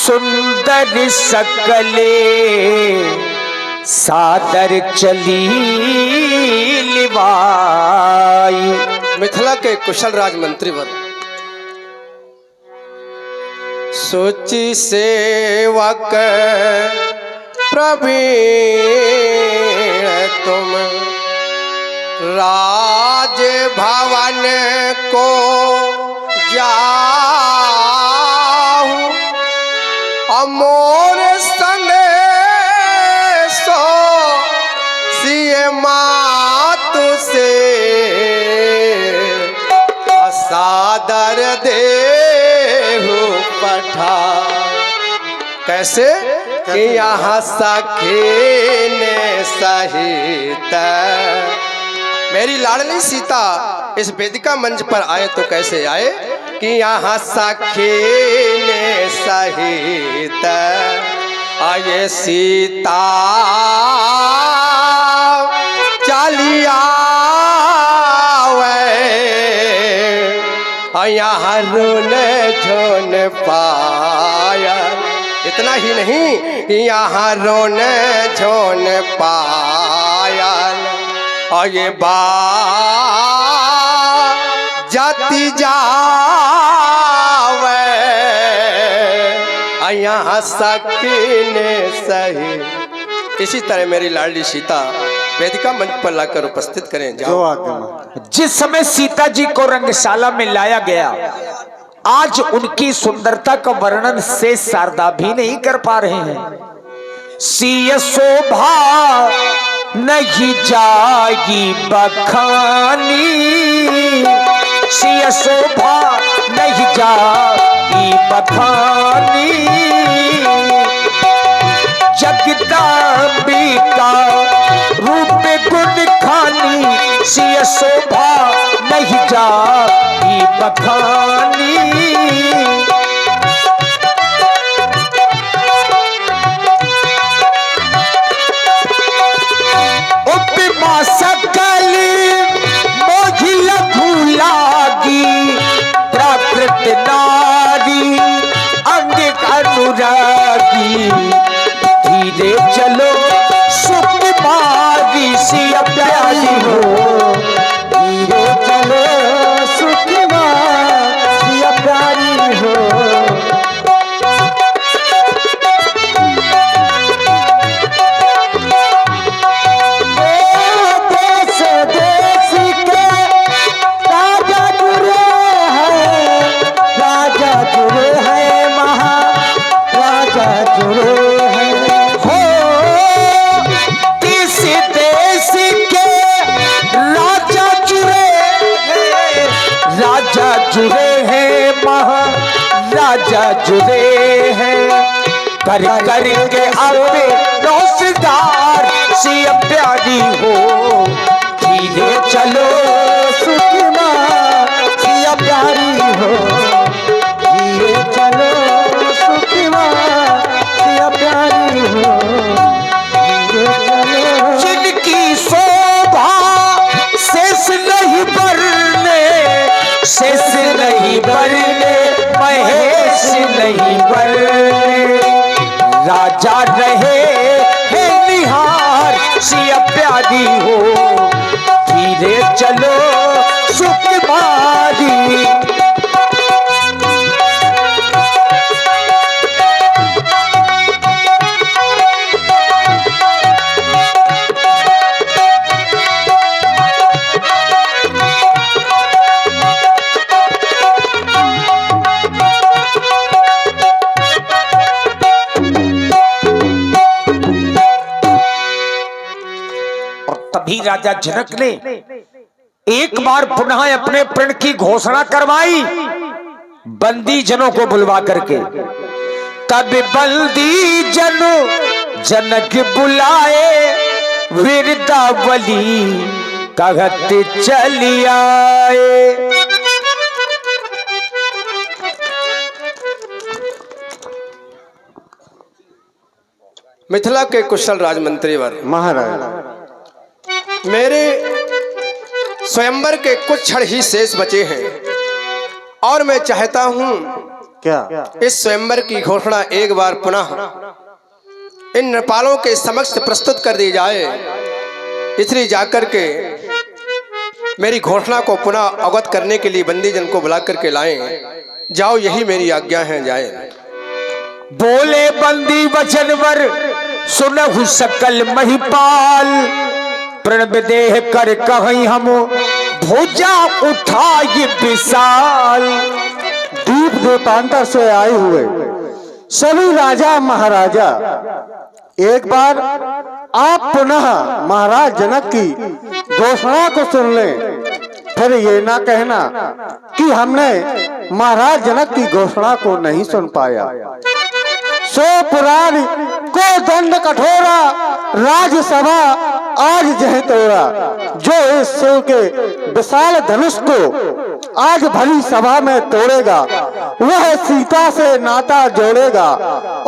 सुंदर सकले सादर चली लिवाई। मिथिला के कुशल राजमंत्री वर सोची सेवक प्रवीण तुम राज भवन को जाऊं अमोर संदेशो सिए मातु से सादर देहु पठा। कैसे कि यहाँ सखी ने सहित मेरी लाडली सीता इस वेदिका मंच पर आए तो कैसे आए कि यहाँ सखी ने सहित आए सीता चलिया यहाँ रोन झोन पाया। इतना ही नहीं यहाँ रोन झोन पाया और ये जाती जावे यहाँ सखी ने सही। इसी तरह मेरी लाडली सीता वेदिका मंच पर लाकर उपस्थित करें। जाओ। जिस समय सीता जी को रंगशाला में लाया गया, आज उनकी सुंदरता का वर्णन शेष शारदा भी नहीं कर पा रहे हैं। सिय शोभा नहीं जाएगी बखानी, सिय शोभा नहीं जाएगी बखानी, जगदम्बिका रूप गुण खानी, सिय शोभा नहीं जाती बखानी। उपमा सकली मोहिला भूलागी, प्राकृत नारी अंग अनुरागी, धीरे चलो सुकुमारी सिया प्यारी हो, धीरे चलो सुकुमारी सिया प्यारी हो। देश देश के राजा जुड़े हैं, राजा जुड़े हैं, महाराजा जुड़े हैं। जुड़े हैं महाराजा जुड़े हैं, कर कर के अपने रोजगार सिया प्यारी हो, धीरे चलो सुखमा सिया प्यारी हो, धीरे चलो सुखमा सिया प्यारी हो, धीरे चलो। जिनकी शोभा शेष नहीं बरने, शेष नहीं बरने, महेश नहीं बरने, राजा रहे है निहार सिया प्यारी हो, धीरे चलो सुकुमारी। तभी राजा जनक ने एक बार पुनः अपने प्रण की घोषणा करवाई, बंदी जनों को बुलवा करके। तब बंदी जनों जनक बुलाए, वीरदावली कहत चली आए। मिथिला के कुशल राजमंत्री वर महाराज, मेरे स्वयंवर के कुछ क्षण ही शेष बचे हैं और मैं चाहता हूं क्या? इस स्वयंवर की घोषणा एक बार पुनः इन नृपालों के समक्ष प्रस्तुत कर दी जाए, इसलिए जाकर के मेरी घोषणा को पुनः अवगत करने के लिए बंदी जन को बुला करके लाएं। जाओ, यही मेरी आज्ञा है, जाए। बोले बंदी वचनवर सुनहु सकल महिपाल, प्रणव देह कर कहीं हम भुजा उठाई विशाल। दीप देवतांतर से आए हुए सभी राजा महाराजा, एक बार आप पुनः महाराज जनक की घोषणा को सुन लें, फिर ये ना कहना कि हमने महाराज जनक की घोषणा को नहीं सुन पाया। सो पुराण को दंड कठोरा, राज्यसभा आज जह तोड़ा। जो इस शिव के विशाल धनुष को आज भली सभा में तोड़ेगा, वह सीता से नाता जोड़ेगा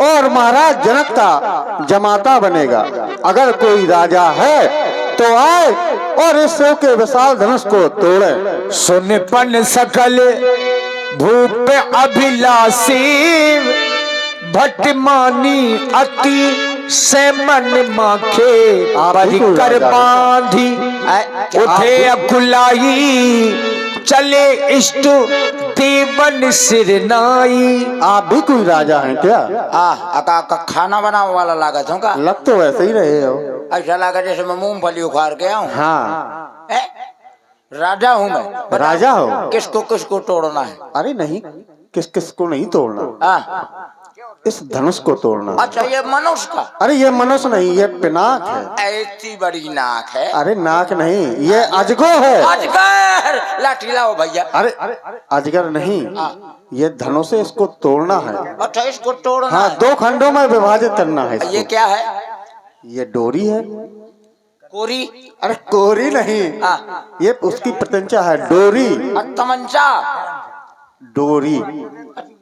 और महाराज जनक का जमाता बनेगा। अगर कोई राजा है तो आए और इस शिव के विशाल धनुष को तोड़े। सुन पन सकल भूप अभिलाषी, भटमानी अति से मन माखे। परिकर बांधी उठे अकुलाई, चले इष्ट देवन सिरनाई। आप भी कोई राजा हैं क्या? अका खाना बनाने वाला लागत हूँ का? लग तो वैसे ही रहे हो। ऐसा लगा जैसे मैं मूंगफली उखाड़ के आऊँ। हाँ, राजा हूँ मैं। राजा हो। किसको किसको तोड़ना है? अरे नहीं, किस किस को नहीं तोड़ना, हाँ। इस धनुष को तोड़ना। अच्छा, ये मनुष्य का? अरे ये मनुष्य नहीं, ये पिनाक है। ऐसी बड़ी नाक है। अरे नाक नहीं, ये अजगर है। अजगर! लाठी लाओ भैया। अरे अजगर नहीं, ये धनुष है, इसको तोड़ना है। अच्छा, इसको तोड़ना हाँ, है। 2 खंडों में विभाजित करना है इसको। ये क्या है? ये डोरी है। कोरी? अरे कोरी नहीं, ये उसकी प्रत्यंचा है, डोरी। तमंचा? डोरी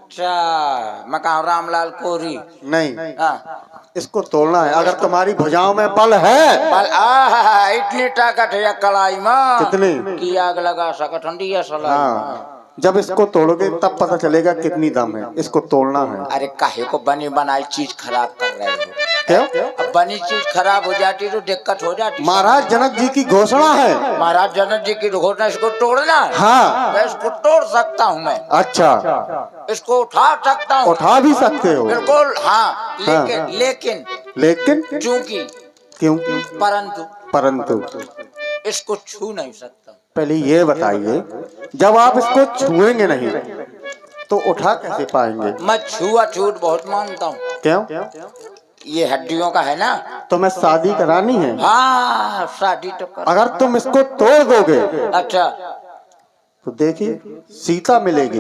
अच्छा, मैं कहा रामलाल कोरी नहीं, हाँ। इसको तोड़ना है। अगर तुम्हारी भुजाओं में बल है। इतनी ताकत है कलाई में कितनी कि आग लगा सका ठंडी है सलाई। हाँ, जब इसको तोड़ोगे तब पता चलेगा कितनी दम है। इसको तोड़ना है। अरे काहे को बनी बनाई चीज खराब कर रहे हो? क्यों? अब बनी चीज खराब हो जाती तो दिक्कत हो जाती। महाराज जनक जी की घोषणा है। महाराज जनक जी की घोषणा, इसको तोड़ना है। हाँ, तो इसको तोड़ सकता हूँ मैं। अच्छा, इसको उठा सकता हूँ। उठा भी सकते हो। बिल्कुल हाँ, लेकिन हाँ। लेकिन लेकिन चूंकि क्यों? परंतु परंतु इसको छू नहीं सकता। पहले ये बताइए, जब आप इसको छुएंगे नहीं तो उठा कैसे पाएंगे? मैं छुआ छूट बहुत मानता हूँ। क्यों? ये हड्डियों का है ना। तो मैं शादी करानी है। हाँ, शादी तो कर। अगर तुम इसको तोड़ दोगे अच्छा, तो देखिए सीता मिलेगी।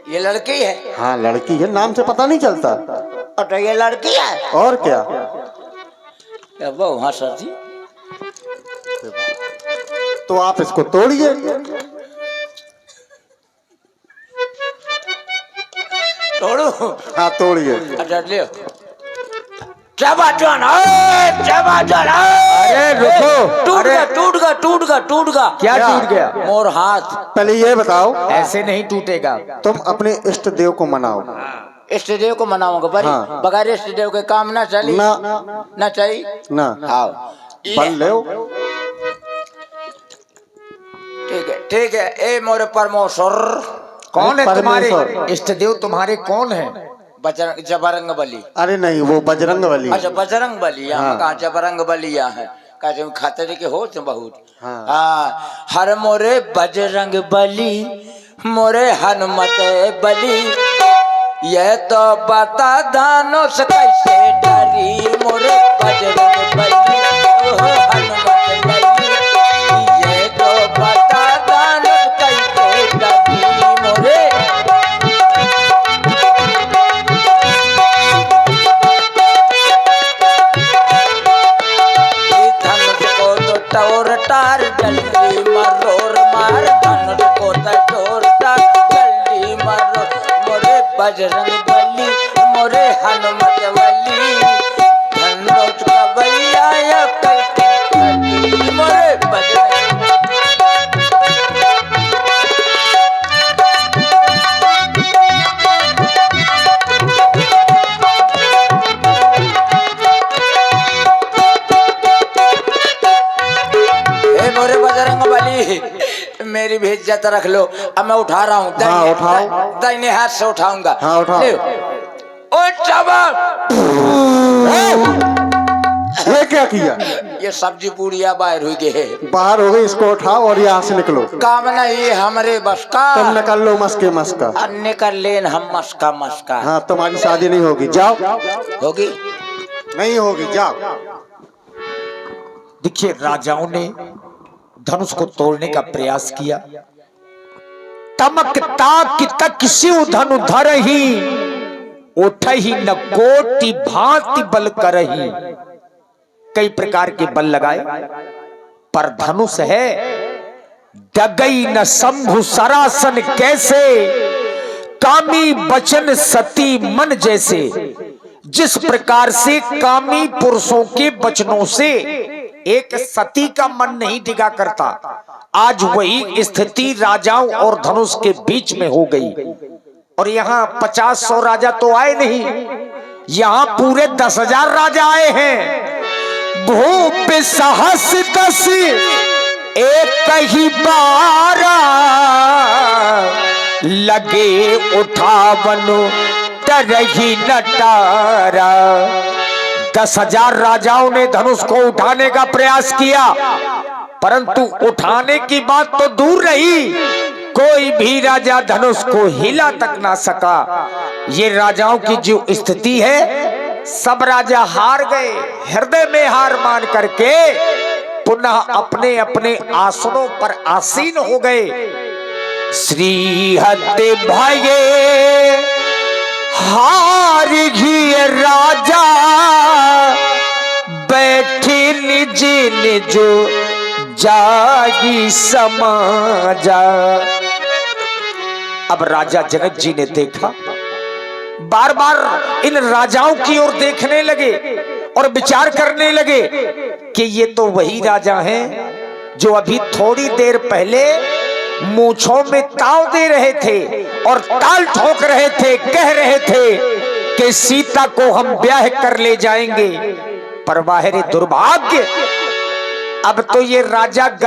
ये लड़की है? हाँ, लड़की है, नाम से पता नहीं चलता। अच्छा, ये लड़की है? और क्या? वो हंस थी। तो आप इसको तोड़िए। तोड़ू? हाँ, तोड़िए। अच्छा ले। चबाचन, चबाचन। अरे रुको, टूट गया, टूट गया, टूट गया, टूट गया। क्या टूट गया? मोर हाथ। पहले ये बताओ, ऐसे नहीं टूटेगा। तुम अपने इष्ट देव को मनाओ। इष्ट देव को मनाऊंगा बड़ी। हाँ। बगैर इष्ट देव के काम ना चली ना चली ना। हाँ, बन लो। ठीक है। ए मोरे परमेश्वर। कौन है तुम्हारे परमेश्वर। इष्ट देव? तुम्हारे कौन है? जबरंग बली। अरे नहीं, वो बजरंग बली। अच्छा, बजरंग बली। हाँ। कहा जबरंग बली है। कहते खतरे के हो तुम बहुत। हाँ। हाँ, हर मोरे बजरंग बली, मोरे हनुमत बली, ये तो बता दानों से कैसे डरी। मोरे बजरंग बली, हनुमत बली, ये तो बता दानों से कैसे डरी। मोरे टोर टार जल्दी मरोर मार, धनुष को टोर टार जल्दी मरो। मोरे बजरंग बली, मोरे हनुमत बली, धनुष का भैया या मोरे बजरंग। भेज जाता रख लो। अब मैं उठा रहा हूँ। हाँ, उठाओ। दाहिने हाथ से उठाऊंगा। हाँ, उठाओ। ले। ओए चावल। ये क्या किया? ये सब्जी पूड़िया बाहर हुई गए। बाहर हो गई, इसको उठाओ और यहाँ से निकलो। काम ना ये हमारे बस का। तुम निकल लो मस्के मस्का। अन्य कर लेन हम मस्का मस्का। हाँ, तुम्हारी शादी नहीं होगी, जाओ। होगी? नहीं होगी, जाओ। देखिए, राजाओं ने धनुष को तोड़ने का प्रयास किया। तमकता कि तक शिव धनु धरहि, उठहि न कोटि भांति बल करहि। कई प्रकार के बल लगाए, पर धनुष है डगई न शंभु सरासन कैसे, कामी बचन सती मन जैसे। जिस प्रकार से कामी पुरुषों के वचनों से एक सती का मन नहीं टिका करता, आज वही स्थिति राजाओं और धनुष के बीच में हो गई। और यहाँ 50-100 राजा तो आए नहीं, यहाँ पूरे 10,000 राजा आए हैं। भूप सहस 10 एक ही बारा, लगे उठावनु तरही नटारा। 10,000 राजाओं ने धनुष को उठाने का प्रयास किया, परंतु उठाने की बात तो दूर रही, कोई भी राजा धनुष को हिला तक ना सका। ये राजाओं की जो स्थिति है, सब राजा हार गए। हृदय में हार मान करके पुनः अपने अपने आसनों पर आसीन हो गए। श्री हते भये हार ही राजा, बैठे निज निज जागी समाजा। अब राजा जनक जी ने देखा, बार बार इन राजाओं की ओर देखने लगे और विचार करने लगे कि ये तो वही राजा हैं जो अभी थोड़ी देर पहले मूंछों में ताव दे रहे थे और ताल ठोक रहे थे, कह रहे थे कि सीता को हम ब्याह कर ले जाएंगे। पर बाहरी दुर्भाग्य, अब तो ये राजा